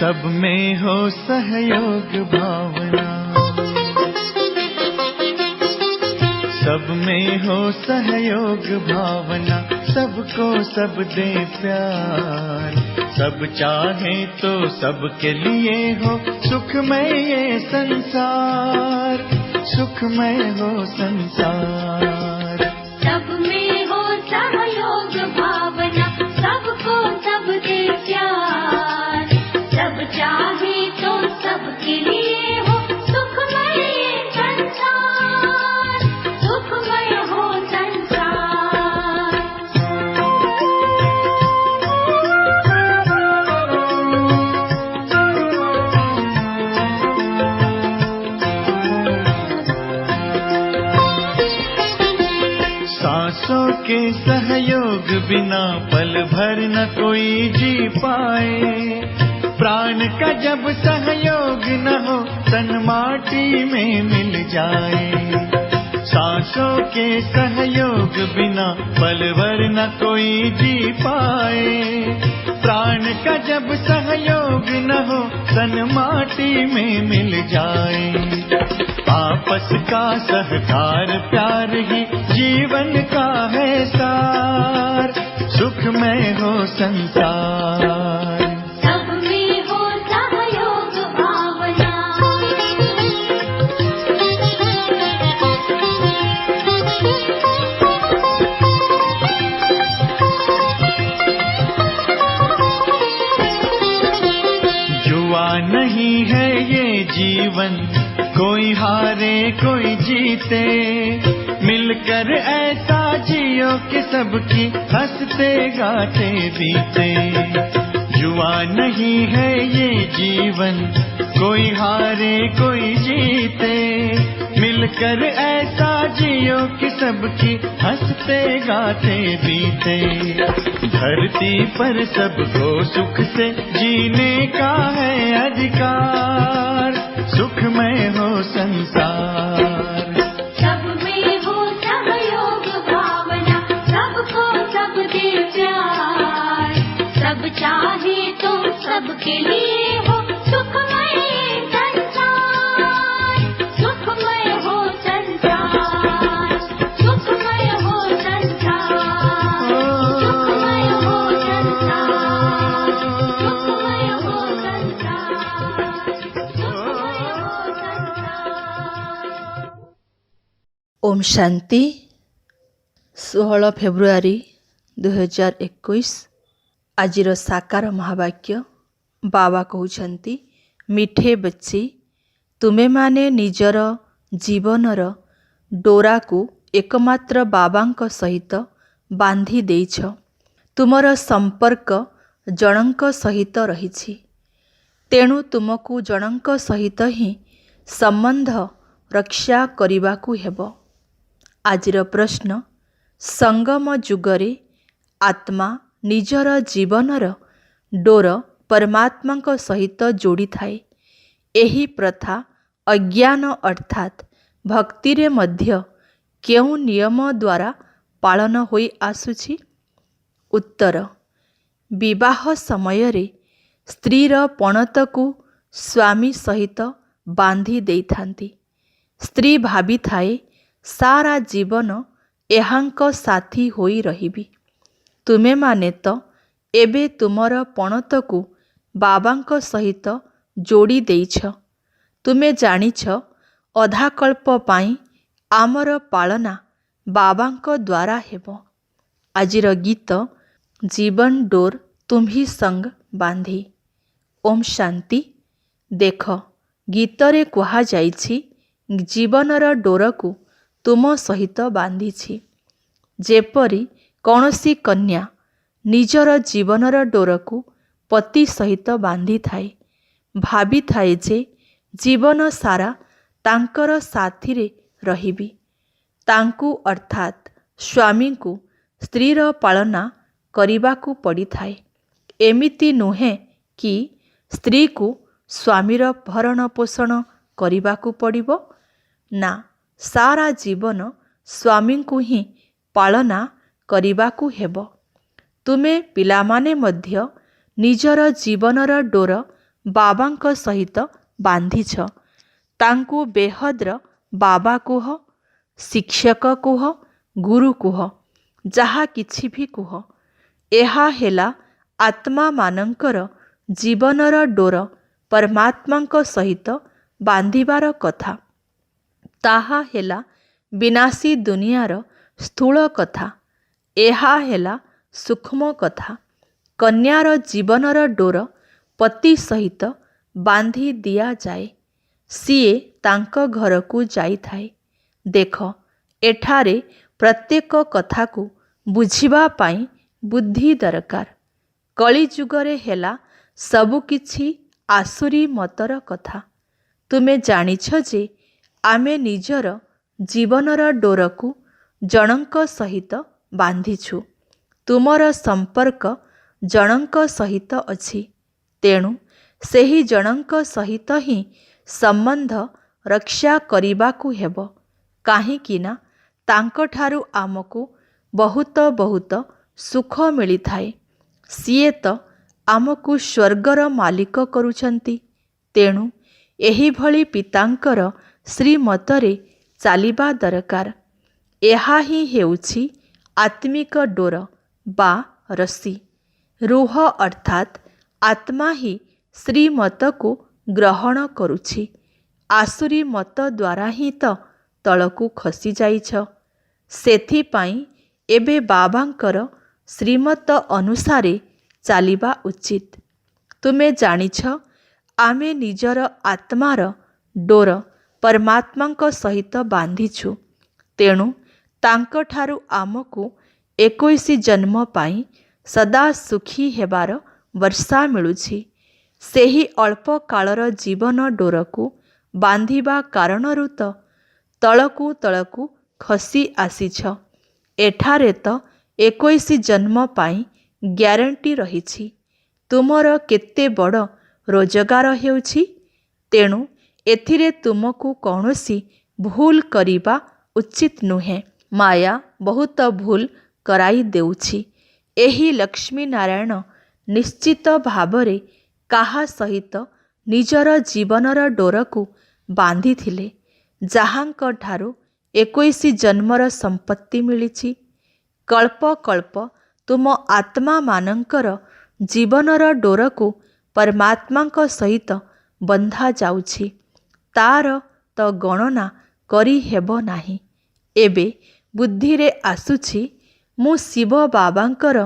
सब में हो सहयोग भावना, सब में हो सहयोग भावना, सबको सब दे प्यार, सब चाहे तो सबके लिए हो सुखमय ये संसार, सुखमय हो संसार। सब में हो सहयोग भावना, सबको सब दे प्यार, सब चाहे तो सबके लिए हो सुखमय ये संसार, सुखमय हो संसार। सांसों के सहयोग बिना पल भर न कोई जी पाए, प्राण का जब सहयोग न हो तन माटी में मिल जाए। सांसों के सहयोग बिना पल भर न कोई जी पाए, प्राण का जब सहयोग न हो तन माटी में मिल जाए। आपस का सहकार प्यार ही जीवन का है सार, सुखमय हो संसार। सब में हो सहयोग भावना, जुआ नहीं है ये जीवन, कोई हारे कोई जीते, मिलकर ऐसा जियो कि सबकी हंसते गाते बीते। जुआ नहीं है ये जीवन, कोई हारे कोई जीते, मिलकर ऐसा जियो कि सबकी हंसते गाते बीते। धरती पर सबको सुख से जीने का है अधिकार, सुखमय हो संसार। सब में हो सहयोग भावना, सबको सब दे प्यार, सब चाहे तो सबके लिए हो सुखमय ये संसार, सुखमय हो संसार, सुखमय हो संसार, सुखमय हो संसार, सुखमय हो संसार, सुखमय हो संसार। ओम शांति। 16 फेब्रुआरी 2021 आजिर साकार महावाक्य। बाबा कहउछंती, मिठे बच्ची तुमे माने निजर जीवनर डोराकू एकमात्र बाबांक सहित बांधी देइछ। तुमर संपर्क जणंक सहित रहिछि, तेणु तुमको जणंक सहित ही संबंध रक्षा करिबाकू हेबो। आजिर प्रश्न, संगम जुगरे आत्मा निजर जीवनर डोर परमात्मांक सहित जोड़ी थाए। एही प्रथा अज्ञान अर्थात भक्तिरे मध्य केउ नियम द्वारा पालन होई आसुछि? उत्तर, विवाह समयरे स्त्रीर पणतकू स्वामी सहित बांधी देइथांती। स्त्री भावी थाए सारा जीवन एहांक साथी होई रहिबी। तुमे माने तो एबे तुमर पणतकू बाबांक सहित जोड़ी देइछ। तुमे जानिछ अधाकल्प पाई आमर पालना बाबांक द्वारा हेबो। आजिर गीत जीवन डोर तुम्ही संग बांधी। ओम शांति। देख, गीतरे कुहा जाइछि, जीवनर डोरकू तुम सहित बांधिछि। जेपरि कौनसी कन्या निजर जीवनर डोरकू पति सहित बांधी थाए, भावी थाए जे जीवन सारा तांकर साथीरे रहिबी। तांकू अर्थात स्वामी को स्त्रीर पालना करिबाकू पड़ी थाए। एमिति नुहे कि स्त्री को स्वामीर भरण पोषण करिबाकू पड़िबो ना, सारा जीवन स्वामी को ही पालना करिबाकू हेबो। तुमे पिलामाने मध्य निजर जीवनर डोर ବାବାଙ୍କ ସହିତ ବାନ୍ଧିଛ। ତାଙ୍କୁ ବେହଦ୍ର ବାବା କୁହ, ଶିକ୍ଷକ କୁହ, ଗୁରୁ କୁହ, ଯାହା କିଛି ବି କୁହ। ଏହା ହେଲା ଆତ୍ମାମାନଙ୍କର ଜୀବନର ଡୋର ପରମାତ୍ମାଙ୍କ ସହିତ ବାନ୍ଧିବାର କଥା। ତାହା ହେଲା ବିନାଶୀ ଦୁନିଆର ସ୍ଥୂଳ କଥା। ଏହା ହେଲା ସୂକ୍ଷ୍ମ କଥା। କନ୍ୟାର ଜୀବନର ଡୋର ପତି ସହିତ ବାନ୍ଧି ଦିଆଯାଏ। ସିଏ ତାଙ୍କ ଘରକୁ ଯାଇଥାଏ। ଦେଖ, ଏଠାରେ ପ୍ରତ୍ୟେକ କଥାକୁ ବୁଝିବା ପାଇଁ ବୁଦ୍ଧି ଦରକାର। କଳିଯୁଗରେ ହେଲା ସବୁକିଛି ଆସୁରୀ ମତର କଥା। ତୁମେ ଜାଣିଛ ଯେ ଆମେ ନିଜର ଜୀବନର ଡୋରକୁ ଜଣଙ୍କ ସହିତ ବାନ୍ଧିଛୁ। ତୁମର ସମ୍ପର୍କ ଜଣଙ୍କ ସହିତ ଅଛି। ତେଣୁ ସେହି ଜଣଙ୍କ ସହିତ ହିଁ ସମ୍ବନ୍ଧ ରକ୍ଷା କରିବାକୁ ହେବ। କାହିଁକି ନା ତାଙ୍କଠାରୁ ଆମକୁ ବହୁତ ବହୁତ ସୁଖ ମିଳିଥାଏ। ସିଏ ତ ଆମକୁ ସ୍ୱର୍ଗର ମାଲିକ କରୁଛନ୍ତି। ତେଣୁ ଏହିଭଳି ପିତାଙ୍କର ଶ୍ରୀମତରେ ଚାଲିବା ଦରକାର। ଏହା ହିଁ ହେଉଛି ଆତ୍ମିକ ଡୋର ବା ରଶି। ରୁହ ଅର୍ଥାତ୍ ଆତ୍ମା ହିଁ ଶ୍ରୀମତକୁ ଗ୍ରହଣ କରୁଛି। ଆସୁରୀ ମତ ଦ୍ୱାରା ହିଁ ତ ତଳକୁ ଖସି ଯାଇଛ। ସେଥିପାଇଁ ଏବେ ବାବାଙ୍କର ଶ୍ରୀମତ ଅନୁସାରେ ଚାଲିବା ଉଚିତ। ତୁମେ ଜାଣିଛ ଆମେ ନିଜର ଆତ୍ମାର ଡୋର ପରମାତ୍ମାଙ୍କ ସହିତ ବାନ୍ଧିଛୁ। ତେଣୁ ତାଙ୍କଠାରୁ ଆମକୁ 21 ଜନ୍ମ ପାଇଁ ସଦା ସୁଖୀ ହେବାର ବର୍ଷା ମିଳୁଛି। ସେହି ଅଳ୍ପ କାଳର ଜୀବନ ଡୋରକୁ ବାନ୍ଧିବା କାରଣରୁ ତ ତଳକୁ ତଳକୁ ଖସି ଆସିଛ। ଏଠାରେ ତ 21 ଜନ୍ମ ପାଇଁ ଗ୍ୟାରେଣ୍ଟି ରହିଛି। ତୁମର କେତେ ବଡ଼ ରୋଜଗାର ହେଉଛି। ତେଣୁ ଏଥିରେ ତୁମକୁ କୌଣସି ଭୁଲ କରିବା ଉଚିତ ନୁହେଁ। ମାୟା ବହୁତ ଭୁଲ କରାଇ ଦେଉଛି। ଏହି ଲକ୍ଷ୍ମୀ ନାରାୟଣ ନିଶ୍ଚିତ ଭାବରେ କାହା ସହିତ ନିଜର ଜୀବନର ଡୋରକୁ ବାନ୍ଧିଥିଲେ? ଯାହାଙ୍କଠାରୁ 21 ଜନ୍ମର ସମ୍ପତ୍ତି ମିଳିଛି। କଳ୍ପ କଳ୍ପ ତୁମ ଆତ୍ମାମାନଙ୍କର ଜୀବନର ଡୋରକୁ ପରମାତ୍ମାଙ୍କ ସହିତ ବନ୍ଧା ଯାଉଛି। ତାର ତ ଗଣନା କରିହେବ ନାହିଁ। ଏବେ ବୁଦ୍ଧିରେ ଆସୁଛି ମୁଁ ଶିବ ବାବାଙ୍କର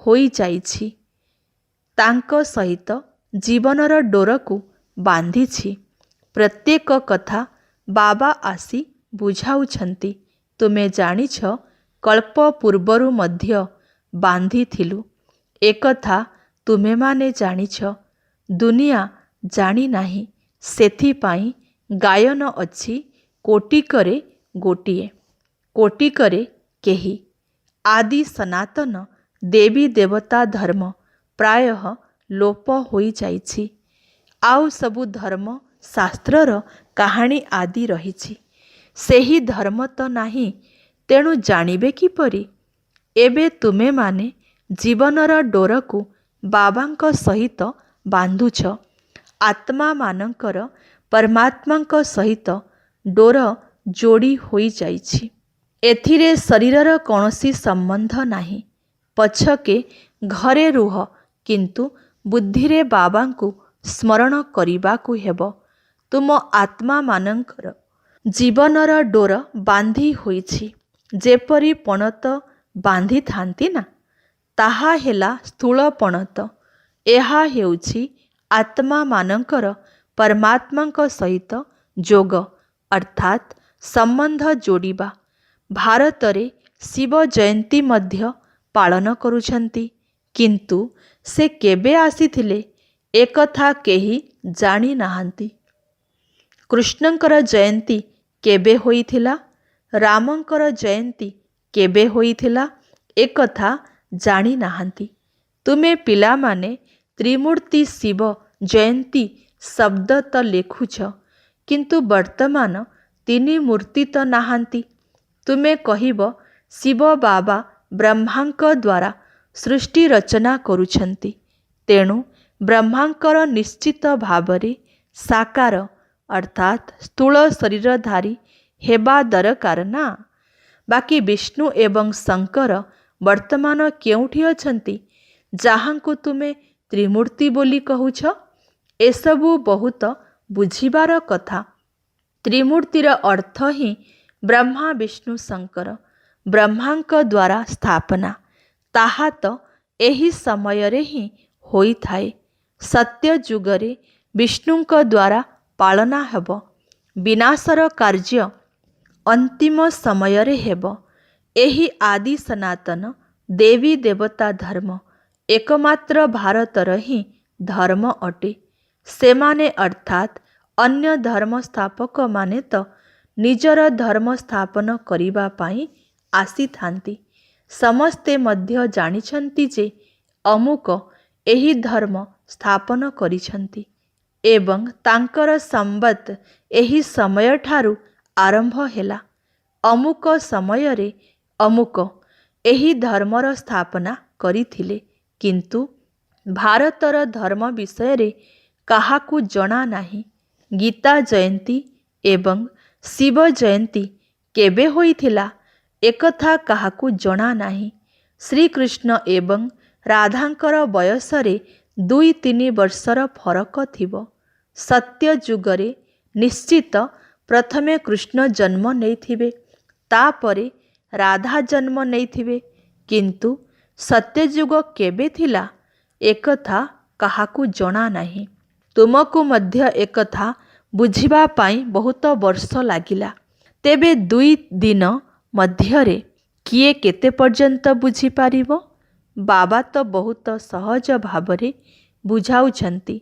ହୋଇଯାଇଛି। ତାଙ୍କ ସହିତ ଜୀବନର ଡୋରକୁ ବାନ୍ଧିଛି। ପ୍ରତ୍ୟେକ କଥା ବାବା ଆସି ବୁଝାଉଛନ୍ତି। ତୁମେ ଜାଣିଛ କଳ୍ପ ପୂର୍ବରୁ ମଧ୍ୟ ବାନ୍ଧିଥିଲୁ। ଏକଥା ତୁମେମାନେ ଜାଣିଛ। ଦୁନିଆ ଜାଣିନାହିଁ। ସେଥିପାଇଁ ଗାୟନ ଅଛି କୋଟିକରେ ଗୋଟିଏ, କୋଟିକରେ କେହି। ଆଦି ସନାତନ ଦେବୀ ଦେବତା ଧର୍ମ ପ୍ରାୟଃ ଲୋପ ହୋଇଯାଇଛି। ଆଉ ସବୁ ଧର୍ମ ଶାସ୍ତ୍ରର କାହାଣୀ ଆଦି ରହିଛି। ସେହି ଧର୍ମ ତ ନାହିଁ। ତେଣୁ ଜାଣିବେ କିପରି? ଏବେ ତୁମେମାନେ ଜୀବନର ଡୋରକୁ ବାବାଙ୍କ ସହିତ ବାନ୍ଧୁଛ। ଆତ୍ମାମାନଙ୍କର ପରମାତ୍ମାଙ୍କ ସହିତ ଡୋର ଯୋଡ଼ି ହୋଇଯାଇଛି। ଏଥିରେ ଶରୀରର କୌଣସି ସମ୍ବନ୍ଧ ନାହିଁ। ପଛକେ ଘରେ ରୁହ, କିନ୍ତୁ ବୁଦ୍ଧିରେ ବାବାଙ୍କୁ ସ୍ମରଣ କରିବାକୁ ହେବ। ତୁମ ଆତ୍ମାମାନଙ୍କର ଜୀବନର ଡୋର ବାନ୍ଧି ହୋଇଛି। ଯେପରି ପଣତ ବାନ୍ଧିଥାନ୍ତି ନା, ତାହା ହେଲା ସ୍ଥୂଳ ପଣତ। ଏହା ହେଉଛି ଆତ୍ମାମାନଙ୍କର ପରମାତ୍ମାଙ୍କ ସହିତ ଯୋଗ ଅର୍ଥାତ୍ ସମ୍ବନ୍ଧ ଯୋଡ଼ିବା। ଭାରତରେ ଶିବ ଜୟନ୍ତୀ ମଧ୍ୟ ପାଳନ କରୁଛନ୍ତି। କିନ୍ତୁ ସେ କେବେ ଆସିଥିଲେ ଏକଥା କେହି ଜାଣିନାହାନ୍ତି। କୃଷ୍ଣଙ୍କର ଜୟନ୍ତୀ କେବେ ହୋଇଥିଲା? ରାମଙ୍କର ଜୟନ୍ତୀ କେବେ ହୋଇଥିଲା? ଏକଥା ଜାଣିନାହାନ୍ତି। ତୁମେ ପିଲାମାନେ ତ୍ରିମୂର୍ତ୍ତି ଶିବ ଜୟନ୍ତୀ ଶବ୍ଦ ତ ଲେଖୁଛ, କିନ୍ତୁ ବର୍ତ୍ତମାନ 3 ମୂର୍ତ୍ତି ତ ନାହାନ୍ତି। ତୁମେ କହିବ ଶିବ ବାବା ବ୍ରହ୍ମାଙ୍କ ଦ୍ୱାରା ସୃଷ୍ଟି ରଚନା କରୁଛନ୍ତି। ତେଣୁ ବ୍ରହ୍ମାଙ୍କର ନିଶ୍ଚିତ ଭାବରେ ସାକାର ଅର୍ଥାତ୍ ସ୍ଥୂଳ ଶରୀରଧାରୀ ହେବା ଦରକାର ନା। ବାକି ବିଷ୍ଣୁ ଏବଂ ଶଙ୍କର ବର୍ତ୍ତମାନ କେଉଁଠି ଅଛନ୍ତି ଯାହାଙ୍କୁ ତୁମେ ତ୍ରିମୂର୍ତ୍ତି ବୋଲି କହୁଛ? ଏସବୁ ବହୁତ ବୁଝିବାର କଥା। ତ୍ରିମୂର୍ତ୍ତିର ଅର୍ଥ ହିଁ ବ୍ରହ୍ମା ବିଷ୍ଣୁ ଶଙ୍କର। ବ୍ରହ୍ମାଙ୍କ ଦ୍ୱାରା ସ୍ଥାପନା, ତାହା ତ ଏହି ସମୟରେ ହିଁ ହୋଇଥାଏ। ସତ୍ୟ ଯୁଗରେ ବିଷ୍ଣୁଙ୍କ ଦ୍ୱାରା ପାଳନା ହେବ। ବିନାଶର କାର୍ଯ୍ୟ ଅନ୍ତିମ ସମୟରେ ହେବ। ଏହି ଆଦି ସନାତନ ଦେବୀ ଦେବତା ଧର୍ମ ଏକମାତ୍ର ଭାରତର ହିଁ ଧର୍ମ ଅଟେ। ସେମାନେ ଅର୍ଥାତ୍ ଅନ୍ୟ ଧର୍ମ ସ୍ଥାପକମାନେ ତ ନିଜର ଧର୍ମ ସ୍ଥାପନ କରିବା ପାଇଁ ଆସିଥାନ୍ତି। ସମସ୍ତେ ମଧ୍ୟ ଜାଣିଛନ୍ତି ଯେ ଅମୁକ ଏହି ଧର୍ମ ସ୍ଥାପନ କରିଛନ୍ତି ଏବଂ ତାଙ୍କର ସମ୍ବତ ଏହି ସମୟଠାରୁ ଆରମ୍ଭ ହେଲା। ଅମୁକ ସମୟରେ ଅମୁକ ଏହି ଧର୍ମର ସ୍ଥାପନା କରିଥିଲେ। କିନ୍ତୁ ଭାରତର ଧର୍ମ ବିଷୟରେ କାହାକୁ ଜଣା ନାହିଁ। ଗୀତା ଜୟନ୍ତୀ ଏବଂ ଶିବ ଜୟନ୍ତୀ କେବେ ହୋଇଥିଲା ଏକଥା କାହାକୁ ଜଣା ନାହିଁ। ଶ୍ରୀକୃଷ୍ଣ ଏବଂ ରାଧାଙ୍କର ବୟସରେ 2-3 ବର୍ଷର ଫରକ ଥିବ। ସତ୍ୟ ଯୁଗରେ ନିଶ୍ଚିତ ପ୍ରଥମେ କୃଷ୍ଣ ଜନ୍ମ ନେଇଥିବେ, ତାପରେ ରାଧା ଜନ୍ମ ନେଇଥିବେ। କିନ୍ତୁ ସତ୍ୟଯୁଗ କେବେ ଥିଲା ଏକଥା କାହାକୁ ଜଣା ନାହିଁ। ତୁମକୁ ମଧ୍ୟ ଏକଥା ବୁଝିବା ପାଇଁ ବହୁତ ବର୍ଷ ଲାଗିଲା। ତେବେ 2 ଦିନ ମଧ୍ୟରେ କିଏ କେତେ ପର୍ଯ୍ୟନ୍ତ ବୁଝିପାରିବ? ବାବା ତ ବହୁତ ସହଜ ଭାବରେ ବୁଝାଉଛନ୍ତି।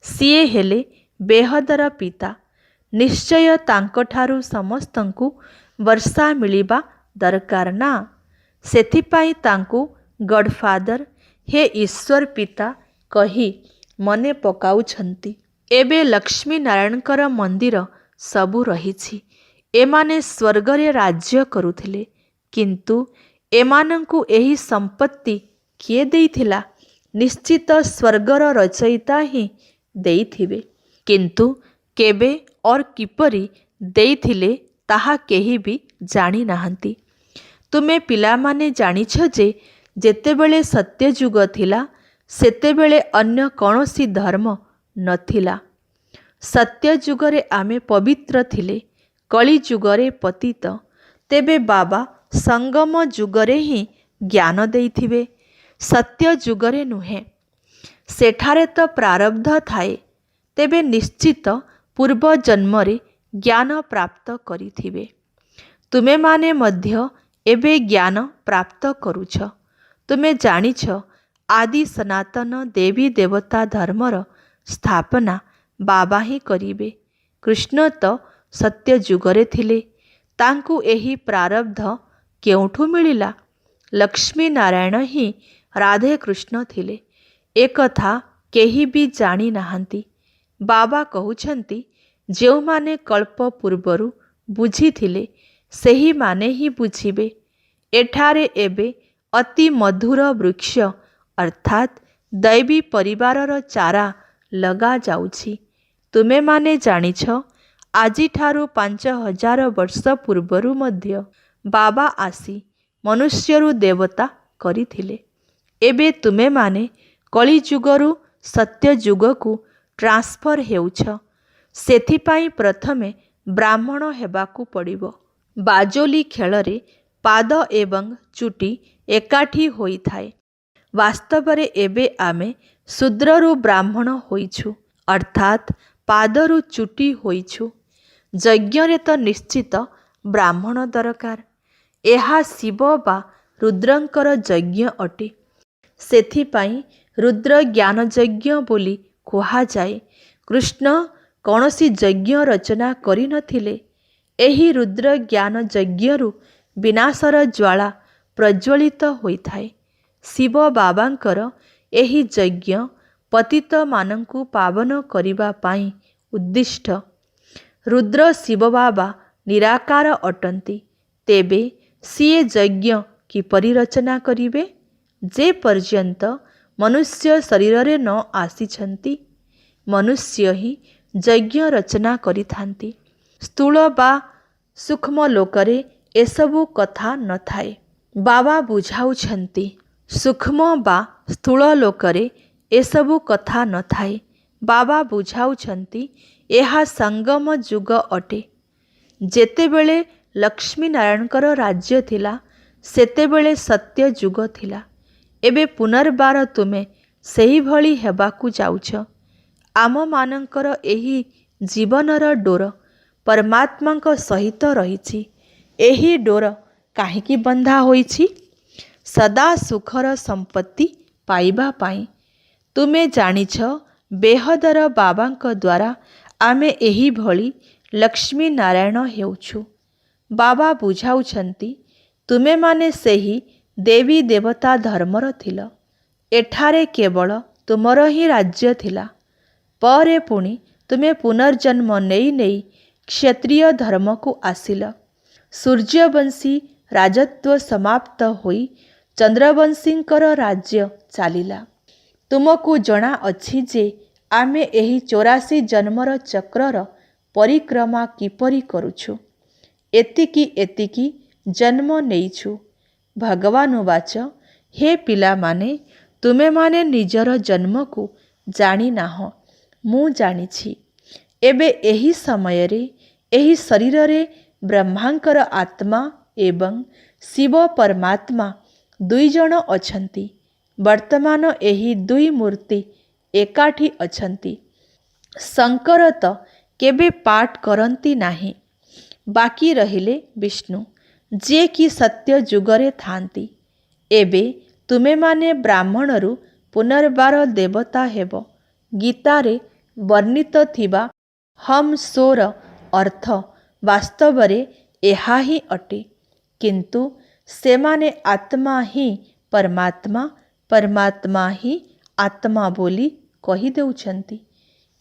ସିଏ ହେଲେ ବେହଦର ପିତା। ନିଶ୍ଚୟ ତାଙ୍କଠାରୁ ସମସ୍ତଙ୍କୁ ବର୍ଷା ମିଳିବା ଦରକାର ନା। ସେଥିପାଇଁ ତାଙ୍କୁ ଗଡ଼ଫାଦର, ହେ ଈଶ୍ୱର ପିତା କହି ମନେ ପକାଉଛନ୍ତି। ଏବେ ଲକ୍ଷ୍ମୀ ନାରାୟଣଙ୍କର ମନ୍ଦିର ସବୁ ରହିଛି। ଏମାନେ ସ୍ୱର୍ଗରେ ରାଜ୍ୟ କରୁଥିଲେ। କିନ୍ତୁ ଏମାନଙ୍କୁ ଏହି ସମ୍ପତ୍ତି କିଏ ଦେଇଥିଲା? ନିଶ୍ଚିତ ସ୍ୱର୍ଗର ରଚୟିତା ହିଁ ଦେଇଥିବେ। କିନ୍ତୁ କେବେ ଅର୍ କିପରି ଦେଇଥିଲେ ତାହା କେହି ବି ଜାଣିନାହାନ୍ତି। ତୁମେ ପିଲାମାନେ ଜାଣିଛ ଯେ ଯେତେବେଳେ ସତ୍ୟଯୁଗ ଥିଲା ସେତେବେଳେ ଅନ୍ୟ କୌଣସି ଧର୍ମ ନଥିଲା। ସତ୍ୟଯୁଗରେ ଆମେ ପବିତ୍ର ଥିଲେ, କଳି ଯୁଗରେ ପତିତ। ତେବେ ବାବା ସଙ୍ଗମ ଯୁଗରେ ହିଁ ଜ୍ଞାନ ଦେଇଥିବେ, ସତ୍ୟ ଯୁଗରେ ନୁହେଁ। ସେଠାରେ ତ ପ୍ରାରବ୍ଧ ଥାଏ। ତେବେ ନିଶ୍ଚିତ ପୂର୍ବ ଜନ୍ମରେ ଜ୍ଞାନ ପ୍ରାପ୍ତ କରିଥିବେ। ତୁମେମାନେ ମଧ୍ୟ ଏବେ ଜ୍ଞାନ ପ୍ରାପ୍ତ କରୁଛ। ତୁମେ ଜାଣିଛ ଆଦି ସନାତନ ଦେବୀ ଦେବତା ଧର୍ମର ସ୍ଥାପନା ବାବା ହିଁ କରିବେ। କୃଷ୍ଣ ତ ସତ୍ୟ ଯୁଗରେ ଥିଲେ। ତାଙ୍କୁ ଏହି ପ୍ରାରବ୍ଧ କେଉଁଠୁ ମିଳିଲା? ଲକ୍ଷ୍ମୀ ନାରାୟଣ ହିଁ ରାଧେ କୃଷ୍ଣ ଥିଲେ। ଏକଥା କେହି ବି ଜାଣି ନାହାନ୍ତି। ବାବା କହୁଛନ୍ତି ଯେଉଁମାନେ କଳ୍ପ ପୂର୍ବରୁ ବୁଝିଥିଲେ ସେହିମାନେ ହିଁ ବୁଝିବେ। ଏଠାରେ ଏବେ ଅତି ମଧୁର ବୃକ୍ଷ ଅର୍ଥାତ୍ ଦୈବୀ ପରିବାରର ଚାରା ଲଗାଯାଉଛି। ତୁମେମାନେ ଜାଣିଛ ଆଜିଠାରୁ 5000 ବର୍ଷ ପୂର୍ବରୁ ମଧ୍ୟ ବାବା ଆସି ମନୁଷ୍ୟରୁ ଦେବତା କରିଥିଲେ। ଏବେ ତୁମେମାନେ କଳିଯୁଗରୁ ସତ୍ୟଯୁଗକୁ ଟ୍ରାନ୍ସଫର ହେଉଛ। ସେଥିପାଇଁ ପ୍ରଥମେ ବ୍ରାହ୍ମଣ ହେବାକୁ ପଡ଼ିବ। ବାଜୋଲି ଖେଳରେ ପାଦ ଏବଂ ଚୁଟି ଏକାଠି ହୋଇଥାଏ। ବାସ୍ତବରେ ଏବେ ଆମେ ଶୂଦ୍ରରୁ ବ୍ରାହ୍ମଣ ହୋଇଛୁ, ଅର୍ଥାତ୍ ପାଦରୁ ଚୁଟି ହୋଇଛୁ। ଯଜ୍ଞରେ ତ ନିଶ୍ଚିତ ବ୍ରାହ୍ମଣ ଦରକାର। ଏହା ଶିବ ବା ରୁଦ୍ରଙ୍କର ଯଜ୍ଞ ଅଟେ। ସେଥିପାଇଁ ରୁଦ୍ର ଜ୍ଞାନ ଯଜ୍ଞ ବୋଲି କୁହାଯାଏ। କୃଷ୍ଣ କୌଣସି ଯଜ୍ଞ ରଚନା କରିନଥିଲେ। ଏହି ରୁଦ୍ର ଜ୍ଞାନ ଯଜ୍ଞରୁ ବିନାଶର ଜ୍ୱାଳା ପ୍ରଜ୍ୱଳିତ ହୋଇଥାଏ। ଶିବ ବାବାଙ୍କର ଏହି ଯଜ୍ଞ ପତିତମାନଙ୍କୁ ପାବନ କରିବା ପାଇଁ ଉଦ୍ଦିଷ୍ଟ। ରୁଦ୍ର ଶିବ ବାବା ନିରାକାର ଅଟନ୍ତି। ତେବେ ସିଏ ଯଜ୍ଞ କିପରି ରଚନା କରିବେ? ଯେ ପର୍ଯ୍ୟନ୍ତ ମନୁଷ୍ୟ ଶରୀରରେ ନ ଆସିଛନ୍ତି। ମନୁଷ୍ୟ ହିଁ ଯଜ୍ଞ ରଚନା କରିଥାନ୍ତି। ସ୍ଥୂଳ ବା ସୂକ୍ଷ୍ମ ଲୋକରେ ଏସବୁ କଥା ନଥାଏ। ବାବା ବୁଝାଉଛନ୍ତି, ସୂକ୍ଷ୍ମ ବା ସ୍ଥୂଳ ଲୋକରେ ଏସବୁ କଥା ନଥାଏ। ବାବା ବୁଝାଉଛନ୍ତି, ଏହା ସଙ୍ଗମ ଯୁଗ ଅଟେ। ଯେତେବେଳେ ଲକ୍ଷ୍ମୀ ନାରାୟଣଙ୍କର ରାଜ୍ୟ ଥିଲା, ସେତେବେଳେ ସତ୍ୟ ଯୁଗ ଥିଲା। ଏବେ ପୁନର୍ବାର ତୁମେ ସେହିଭଳି ହେବାକୁ ଯାଉଛ। ଆମମାନଙ୍କର ଏହି ଜୀବନର ଡୋର ପରମାତ୍ମାଙ୍କ ସହିତ ରହିଛି। ଏହି ଡୋର କାହିଁକି ବନ୍ଧା ହୋଇଛି? ସଦା ସୁଖର ସମ୍ପତ୍ତି ପାଇବା ପାଇଁ। ତୁମେ ଜାଣିଛ, ବେହଦର ବାବାଙ୍କ ଦ୍ୱାରା ଆମେ ଏହିଭଳି ଲକ୍ଷ୍ମୀ ନାରାୟଣ ହେଉଛୁ। ବାବା ବୁଝାଉଛନ୍ତି, ତୁମେମାନେ ସେହି ଦେବୀ ଦେବତା ଧର୍ମର ଥିଲ। ଏଠାରେ କେବଳ ତୁମର ହିଁ ରାଜ୍ୟ ଥିଲା। ପରେ ପୁଣି ତୁମେ ପୁନର୍ଜନ୍ମ ନେଇ ନେଇ କ୍ଷତ୍ରିୟ ଧର୍ମକୁ ଆସିଲ। ସୂର୍ଯ୍ୟବଂଶୀ ରାଜତ୍ୱ ସମାପ୍ତ ହୋଇ ଚନ୍ଦ୍ରବଂଶୀଙ୍କର ରାଜ୍ୟ ଚାଲିଲା। ତୁମକୁ ଜଣାଅଛି ଯେ ଆମେ ଏହି 84 ଜନ୍ମର ଚକ୍ରର ପରିକ୍ରମା କିପରି କରୁଛୁ। ଏତିକି ଜନ୍ମ ନେଇଛୁ। ଭଗବାନ ଉବାଚ, ହେ ପିଲାମାନେ, ତୁମେମାନେ ନିଜର ଜନ୍ମକୁ ଜାଣିନାହଁ, ମୁଁ ଜାଣିଛି। ଏବେ ଏହି ସମୟରେ ଏହି ଶରୀରରେ ବ୍ରହ୍ମାଙ୍କର ଆତ୍ମା ଏବଂ ଶିବ ପରମାତ୍ମା ଦୁଇଜଣ ଅଛନ୍ତି। ବର୍ତ୍ତମାନ ଏହି ଦୁଇ ମୂର୍ତ୍ତି ଏକାଠି ଅଛନ୍ତି। ଶଙ୍କର ତ କେବେ ପାଠ କରନ୍ତି ନାହିଁ। ବାକି ରହିଲେ ବିଷ୍ଣୁ, ଯିଏକି ସତ୍ୟ ଯୁଗରେ ଥାନ୍ତି। ଏବେ ତୁମେମାନେ ବ୍ରାହ୍ମଣରୁ ପୁନର୍ବାର ଦେବତା ହେବ। ଗୀତାରେ ବର୍ଣ୍ଣିତ ଥିବା ହମ୍ ସୋର ଅର୍ଥ ବାସ୍ତବରେ ଏହା ହିଁ ଅଟେ। କିନ୍ତୁ ସେମାନେ ଆତ୍ମା ହିଁ ପରମାତ୍ମା, ପରମାତ୍ମା ହିଁ ଆତ୍ମା ବୋଲି କହିଦେଉଛନ୍ତି।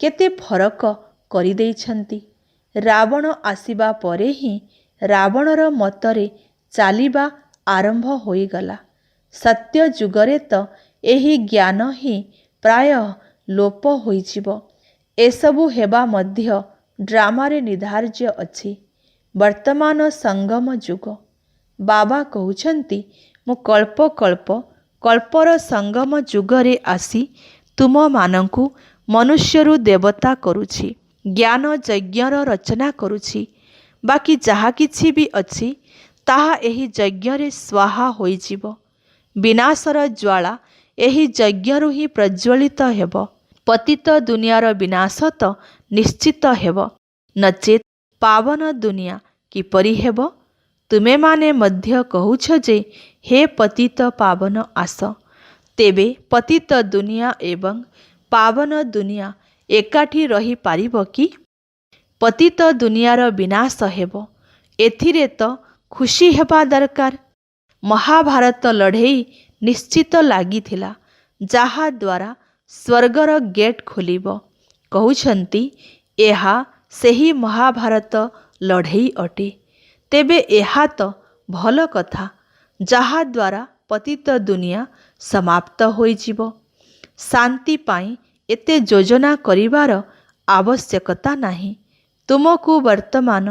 କେତେ ଫରକ କରିଦେଇଛନ୍ତି। ରାବଣ ଆସିବା ପରେ ହିଁ ରାବଣର ମତରେ ଚାଲିବା ଆରମ୍ଭ ହୋଇଗଲା। ସତ୍ୟ ଯୁଗରେ ତ ଏହି ଜ୍ଞାନ ହିଁ ପ୍ରାୟ ଲୋପ ହୋଇଯିବ। ଏସବୁ ହେବା ମଧ୍ୟ ଡ୍ରାମାରେ ନିର୍ଦ୍ଧାର୍ଯ୍ୟ ଅଛି। ବର୍ତ୍ତମାନ ସଙ୍ଗମ ଯୁଗ। ବାବା କହୁଛନ୍ତି, ମୁଁ କଳ୍ପର ସଙ୍ଗମ ଯୁଗରେ ଆସି ତୁମମାନଙ୍କୁ ମନୁଷ୍ୟରୁ ଦେବତା କରୁଛି। ଜ୍ଞାନ ଯଜ୍ଞର ରଚନା କରୁଛି। ବାକି ଯାହା କିଛି ବି ଅଛି, ତାହା ଏହି ଯଜ୍ଞରେ ସ୍ୱାହା ହୋଇଯିବ। ବିନାଶର ଜ୍ୱାଳା ଏହି ଯଜ୍ଞରୁ ହିଁ ପ୍ରଜ୍ୱଳିତ ହେବ। ପତିତ ଦୁନିଆର ବିନାଶ ତ ନିଶ୍ଚିତ ହେବ, ନଚେତ୍ ପାବନ ଦୁନିଆ କିପରି ହେବ? ତୁମେମାନେ ମଧ୍ୟ କହୁଛ ଯେ, ହେ ପତିତ ପାବନ ଆସ। ତେବେ ପତିତ ଦୁନିଆ ଏବଂ ପାବନ ଦୁନିଆ ଏକାଠି ରହିପାରିବ କି? ପତିତ ଦୁନିଆର ବିନାଶ ହେବ, ଏଥିରେ ତ ଖୁସି ହେବା ଦରକାର। ମହାଭାରତ ଲଢ଼େଇ ନିଶ୍ଚିତ ଲାଗିଥିଲା, ଯାହାଦ୍ୱାରା ସ୍ୱର୍ଗର ଗେଟ୍ ଖୋଲିବ। କହୁଛନ୍ତି, ଏହା ସେହି ମହାଭାରତ ଲଢ଼େଇ ଅଟେ। ତେବେ ଏହା ତ ଭଲ କଥା, ଯାହାଦ୍ୱାରା ପତିତ ଦୁନିଆ ସମାପ୍ତ ହୋଇଯିବ। ଶାନ୍ତି ପାଇଁ ଏତେ ଯୋଜନା କରିବାର ଆବଶ୍ୟକତା ନାହିଁ। ତୁମକୁ ବର୍ତ୍ତମାନ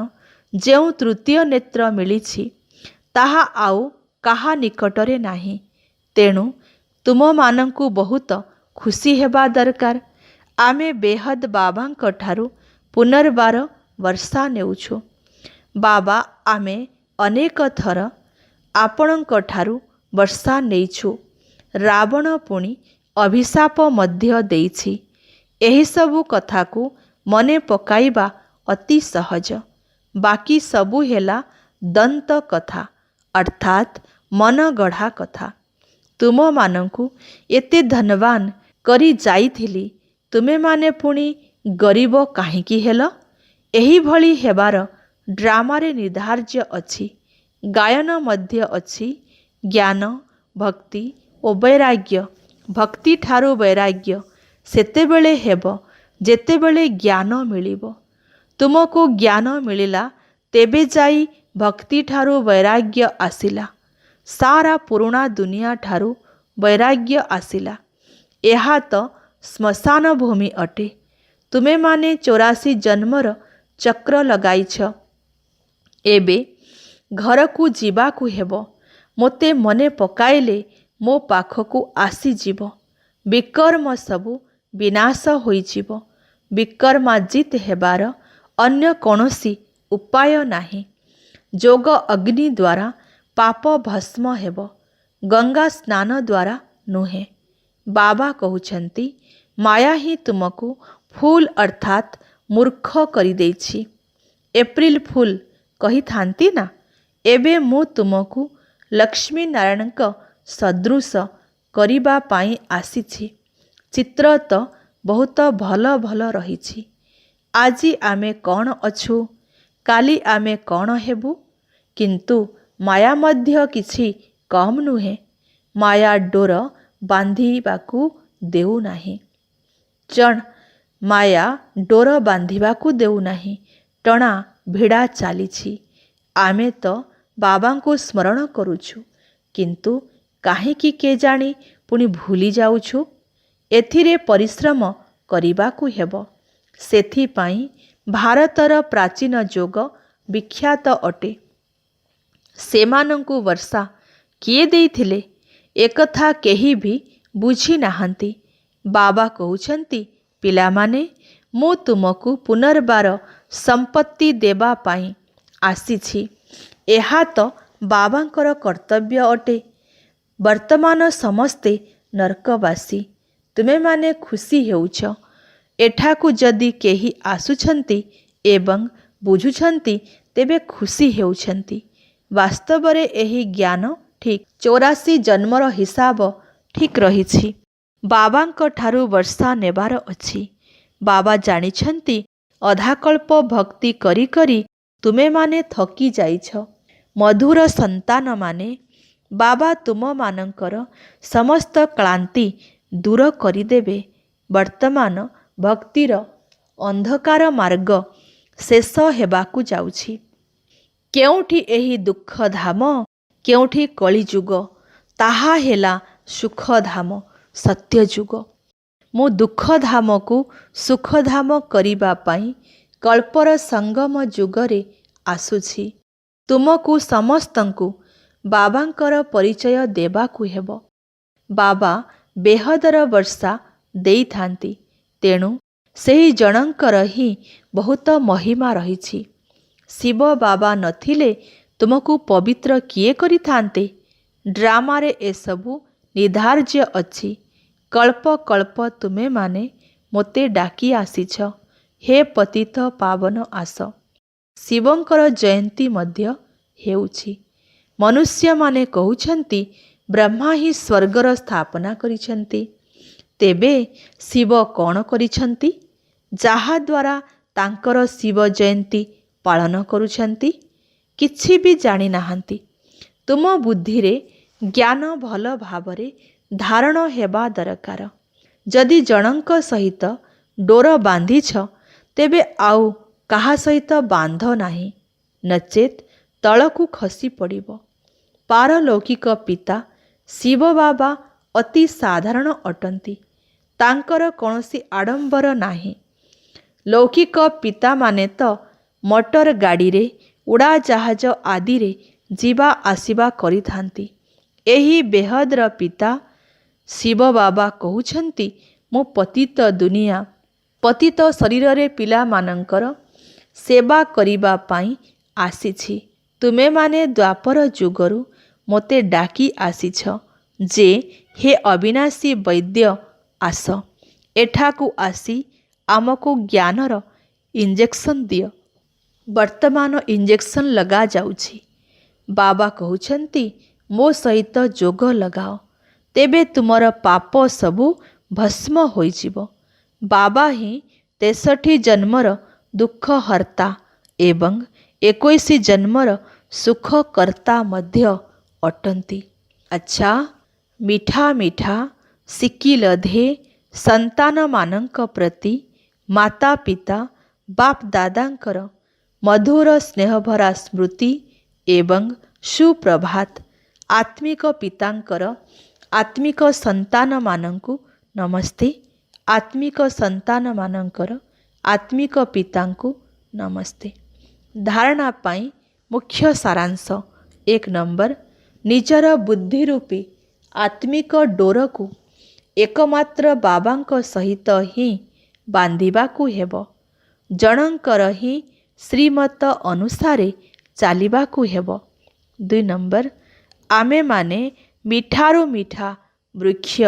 ଯେଉଁ ତୃତୀୟ ନେତ୍ର ମିଳିଛି, ତାହା ଆଉ କାହା ନିକଟରେ ନାହିଁ। ତେଣୁ ତୁମମାନଙ୍କୁ ବହୁତ ଖୁସି ହେବା ଦରକାର। ଆମେ ବେହଦ ବାବାଙ୍କ ଠାରୁ ପୁନର୍ବାର ବର୍ଷା ନେଉଛୁ। ବାବା, ଆମେ ଅନେକ ଥର ଆପଣଙ୍କ ଠାରୁ ବର୍ଷା ନେଇଛୁ। ରାବଣ ପୁଣି ଅଭିଶାପ ମଧ୍ୟ ଦେଇଛି। ଏହିସବୁ କଥାକୁ ମନେ ପକାଇବା ଅତି ସହଜ। ବାକି ସବୁ ହେଲା ଦନ୍ତ କଥା, ଅର୍ଥାତ୍ ମନଗଢ଼ା କଥା। ତୁମମାନଙ୍କୁ ଏତେ ଧନବାନ କରି ଯାଇଥିଲି, ତୁମେମାନେ ପୁଣି ଗରିବ କାହିଁକି ହେଲ? ଏହିଭଳି ହେବାର ଡ୍ରାମାରେ ନିର୍ଦ୍ଧାର୍ଯ୍ୟ ଅଛି। ଗାୟନ ମଧ୍ୟ ଅଛି। ଜ୍ଞାନ, ଭକ୍ତି ଓ ବୈରାଗ୍ୟ। ଭକ୍ତିଠାରୁ ବୈରାଗ୍ୟ ସେତେବେଳେ ହେବ ଯେତେବେଳେ ଜ୍ଞାନ ମିଳିବ। ତୁମକୁ ଜ୍ଞାନ ମିଳିଲା, ତେବେ ଯାଇ ଭକ୍ତିଠାରୁ ବୈରାଗ୍ୟ ଆସିଲା। ସାରା ପୁରୁଣା ଦୁନିଆ ଠାରୁ ବୈରାଗ୍ୟ ଆସିଲା। ଏହା ତ ଶ୍ମଶାନ ଭୂମି ଅଟେ। ତୁମେମାନେ 84 ଜନ୍ମର ଚକ୍ର ଲଗାଇଛ। ଏବେ ଘରକୁ ଯିବାକୁ ହେବ। ମୋତେ ମନେ ପକାଇଲେ ମୋ ପାଖକୁ ଆସିଯିବ। ବିକର୍ମ ସବୁ ବିନାଶ ହୋଇଯିବ। ବିକର୍ମାଜିତ ହେବାର ଅନ୍ୟ କୌଣସି ଉପାୟ ନାହିଁ। ଯୋଗ ଅଗ୍ନି ଦ୍ୱାରା ପାପ ଭସ୍ମ ହେବ, ଗଙ୍ଗା ସ୍ନାନ ଦ୍ୱାରା ନୁହେଁ। ବାବା କହୁଛନ୍ତି ମାୟା ହିଁ ତୁମକୁ ଫୁଲ ଅର୍ଥାତ୍ ମୂର୍ଖ କରିଦେଇଛି। ଏପ୍ରିଲ ଫୁଲ କହିଥାନ୍ତି ନା। ଏବେ ମୁଁ ତୁମକୁ ଲକ୍ଷ୍ମୀ ନାରାୟଣଙ୍କ ସଦୃଶ କରିବା ପାଇଁ ଆସିଛି। ଚିତ୍ର ତ ବହୁତ ଭଲ ଭଲ ରହିଛି। ଆଜି ଆମେ କ'ଣ ଅଛୁ, କାଲି ଆମେ କ'ଣ ହେବୁ। କିନ୍ତୁ ମାୟା ମଧ୍ୟ କିଛି କମ୍ ନୁହେଁ। ମାୟା ଡୋର ବାନ୍ଧିବାକୁ ଦେଉନାହିଁ। ମାୟା ଡୋର ବାନ୍ଧିବାକୁ ଦେଉନାହିଁ। ଟଣା ଭିଡ଼ା ଚାଲିଛି। ଆମେ ତ ବାବାଙ୍କୁ ସ୍ମରଣ କରୁଛୁ, କିନ୍ତୁ କାହିଁକି କେଜାଣି ପୁଣି ଭୁଲି ଯାଉଛୁ। ଏଥିରେ ପରିଶ୍ରମ କରିବାକୁ ହେବ। ସେଥିପାଇଁ ଭାରତର ପ୍ରାଚୀନ ଯୋଗ ବିଖ୍ୟାତ ଅଟେ। ସେମାନଙ୍କୁ ବର୍ଷା କିଏ ଦେଇଥିଲେ, ଏକଥା କେହି ବି ବୁଝି ନାହାନ୍ତି। ବାବା କହୁଛନ୍ତି ପିଲାମାନେ, ମୁଁ ତୁମକୁ ପୁନର୍ବାର ସମ୍ପତ୍ତି ଦେବା ପାଇଁ ଆସିଛି। ଏହା ତ ବାବାଙ୍କର କର୍ତ୍ତବ୍ୟ ଅଟେ। ବର୍ତ୍ତମାନ ସମସ୍ତେ ନର୍କବାସୀ। ତୁମେମାନେ ଖୁସି ହେଉଛ। ଏଠାକୁ ଯଦି କେହି ଆସୁଛନ୍ତି ଏବଂ ବୁଝୁଛନ୍ତି ତେବେ ଖୁସି ହେଉଛନ୍ତି। ବାସ୍ତବରେ ଏହି ଜ୍ଞାନ ଠିକ୍। 84 ଜନ୍ମର ହିସାବ ଠିକ୍ ରହିଛି। ବାବାଙ୍କ ଠାରୁ ବର୍ଷା ନେବାର ଅଛି। ବାବା ଜାଣିଛନ୍ତି ଅଧାକଳ୍ପ ଭକ୍ତି କରି କରି ତୁମେମାନେ ଥକି ଯାଇଛ। ମଧୁର ସନ୍ତାନମାନେ, ବାବା ତୁମମାନଙ୍କର ସମସ୍ତ କ୍ଳାନ୍ତି ଦୂର କରିଦେବେ। ବର୍ତ୍ତମାନ ଭକ୍ତିର ଅନ୍ଧକାର ମାର୍ଗ ଶେଷ ହେବାକୁ ଯାଉଛି। କେଉଁଠି ଏହି ଦୁଃଖଧାମ, କେଉଁଠି କଳିଯୁଗ, ତାହା ହେଲା ସୁଖଧାମ, ସତ୍ୟଯୁଗ। ମୁଁ ଦୁଃଖଧାମକୁ ସୁଖଧାମ କରିବା ପାଇଁ କଳ୍ପର ସଙ୍ଗମ ଯୁଗରେ ଆସୁଛି। ତୁମକୁ ସମସ୍ତଙ୍କୁ ବାବାଙ୍କର ପରିଚୟ ଦେବାକୁ ହେବ। ବାବା ବେହଦର ବର୍ଷା ଦେଇଥାନ୍ତି। ତେଣୁ ସେହି ଜଣଙ୍କର ହିଁ ବହୁତ ମହିମା ରହିଛି। ଶିବ ବାବା ନଥିଲେ ତୁମକୁ ପବିତ୍ର କିଏ କରିଥାନ୍ତେ? ଡ୍ରାମାରେ ଏସବୁ ନିର୍ଦ୍ଧାର୍ଯ୍ୟ ଅଛି। କଳ୍ପ କଳ୍ପ ତୁମେମାନେ ମୋତେ ଡାକି ଆସିଛ, ହେ ପତିତ ପାବନ ଆସ। ଶିବଙ୍କର ଜୟନ୍ତୀ ମଧ୍ୟ ହେଉଛି। ମନୁଷ୍ୟମାନେ କହୁଛନ୍ତି ବ୍ରହ୍ମା ହିଁ ସ୍ୱର୍ଗର ସ୍ଥାପନା କରିଛନ୍ତି। ତେବେ ଶିବ କ'ଣ କରିଛନ୍ତି, ଯାହାଦ୍ୱାରା ତାଙ୍କର ଶିବ ଜୟନ୍ତୀ ପାଳନ କରୁଛନ୍ତି? କିଛି ବି ଜାଣିନାହାନ୍ତି। ତୁମ ବୁଦ୍ଧିରେ ଜ୍ଞାନ ଭଲ ଭାବରେ ଧାରଣ ହେବା ଦରକାର। ଯଦି ଜଣଙ୍କ ସହିତ ଡୋର ବାନ୍ଧିଛ, ତେବେ ଆଉ କାହା ସହିତ ବାନ୍ଧ ନାହିଁ, ନଚେତ୍ ତଳକୁ ଖସି ପଡ଼ିବ। ପାରଲୌକିକ ପିତା ଶିବ ବାବା ଅତି ସାଧାରଣ ଅଟନ୍ତି। ତାଙ୍କର କୌଣସି ଆଡ଼ମ୍ବର ନାହିଁ। ଲୌକିକ ପିତାମାନେ ତ ମଟର ଗାଡ଼ିରେ, ଉଡ଼ାଜାହାଜ ଆଦିରେ ଯିବା ଆସିବା କରିଥାନ୍ତି। ଏହି ବେହଦର ପିତା ଶିବ ବାବା କହୁଛନ୍ତି ମୁଁ ପତିତ ଦୁନିଆ, ପତିତ ଶରୀରରେ ପିଲାମାନଙ୍କର ସେବା କରିବା ପାଇଁ ଆସିଛି। ତୁମେମାନେ ଦ୍ୱାପର ଯୁଗରୁ ମୋତେ ଡାକି ଆସିଛ ଯେ ହେ ଅବିନାଶୀ ବୈଦ୍ୟ ଆସ, ଏଠାକୁ ଆସି ଆମକୁ ଜ୍ଞାନର ଇଞ୍ଜେକ୍ସନ୍ ଦିଅ। ବର୍ତ୍ତମାନ ଇଞ୍ଜେକ୍ସନ୍ ଲଗାଯାଉଛି। ବାବା କହୁଛନ୍ତି ମୋ ସହିତ ଯୋଗ ଲଗାଅ, ତେବେ ତୁମର ପାପ ସବୁ ଭସ୍ମ ହୋଇଯିବ। ବାବା ହିଁ 63 ଜନ୍ମର ଦୁଃଖହର୍ତ୍ତା ଏବଂ 21 ଜନ୍ମର ସୁଖକର୍ତ୍ତା ମଧ୍ୟ ଅଟନ୍ତି। ଆଚ୍ଛା, ମିଠା ମିଠା ଶିକିଲଧେ ସନ୍ତାନମାନଙ୍କ ପ୍ରତି ମାତା ପିତା ବାପ ଦାଦାଙ୍କର ମଧୁର ସ୍ନେହଭରା ସ୍ମୃତି ଏବଂ ସୁପ୍ରଭାତ। ଆତ୍ମିକ ପିତାଙ୍କର ଆତ୍ମିକ ସନ୍ତାନମାନଙ୍କୁ नमस्ते। आत्मिक संतान मानकर आत्मिक पितांकु नमस्ते। धारणा पाई मुख्य सारांश 1 नंबर, निजर बुद्धि रूपी आत्मिक डोर को एकमात्र बाबांक सहित ही बांधिबाकू हेब। जनकर ही श्रीमत अनुसारे चालिबाकू हेब। 2 नंबर, आमे माने मिठारू मिठा वृक्ष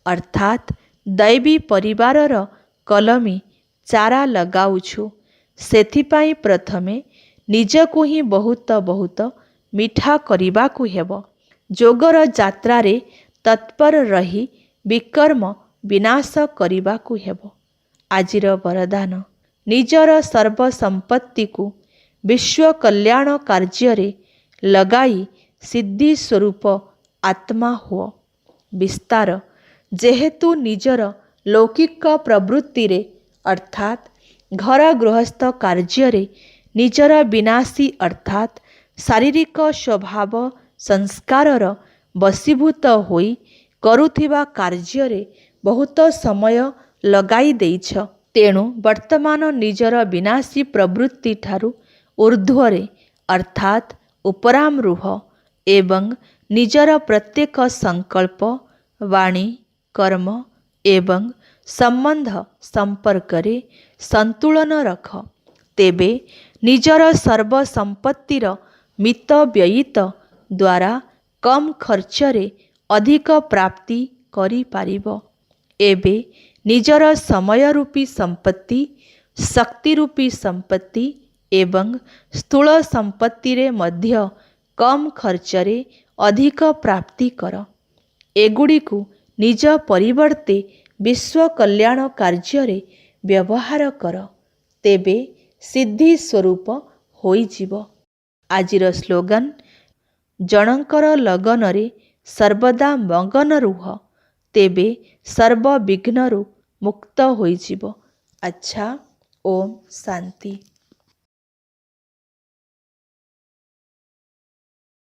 अर्थात दैवी परिवारर कलमी चारा लगाउछु। सेथिपाई प्रथमे निजकु ही बहुत बहुत मिठा करिबाकू हेब। जोगर जात्रारे तत्पर रही विकर्म विनाश करिबाकू हेब। आजिर वरदान, निजर सर्व संपत्ति को विश्व कल्याण कार्य लगाई सिद्धि स्वरूप आत्मा हो। विस्तार, जेहेतु निजर लौकिक प्रवृत्ति रे अर्थात घर गृहस्थ कार्य निजर विनाशी अर्थात शारीरिक स्वभाव संस्कारर बसीभूत होई करुथिबा कार्य बहुत समय लगाई देइछ। तेणु वर्तमान निजर विनाशी प्रवृत्ति ठारू ऊर्ध्वरे अर्थात उपराम रुह एवं निजर प्रत्येक संकल्प, वाणी, कर्म एवं संबंध संपर्करे संतुलन रख। तेबे निजर सर्व संपत्तिर मित व्ययित द्वारा कम खर्चरे अधिक प्राप्ति करि पारिब। एबे निजर समय रूपी संपत्ति, शक्ति रूपी संपत्ति एवं स्थूल संपत्ति रे मध्य कम खर्चरे अधिक प्राप्ति कर। एगुड़िकु निज परिवर्ते विश्व कल्याण कार्य व्यवहार कर। तेबे सिद्धि स्वरूप होइजिब। आजिर स्लोगन, जनकर लगनरे सर्वदा मगन रुह, तेबे सर्व विघ्नरु मुक्त होइजिब। अच्छा, ओम शांति।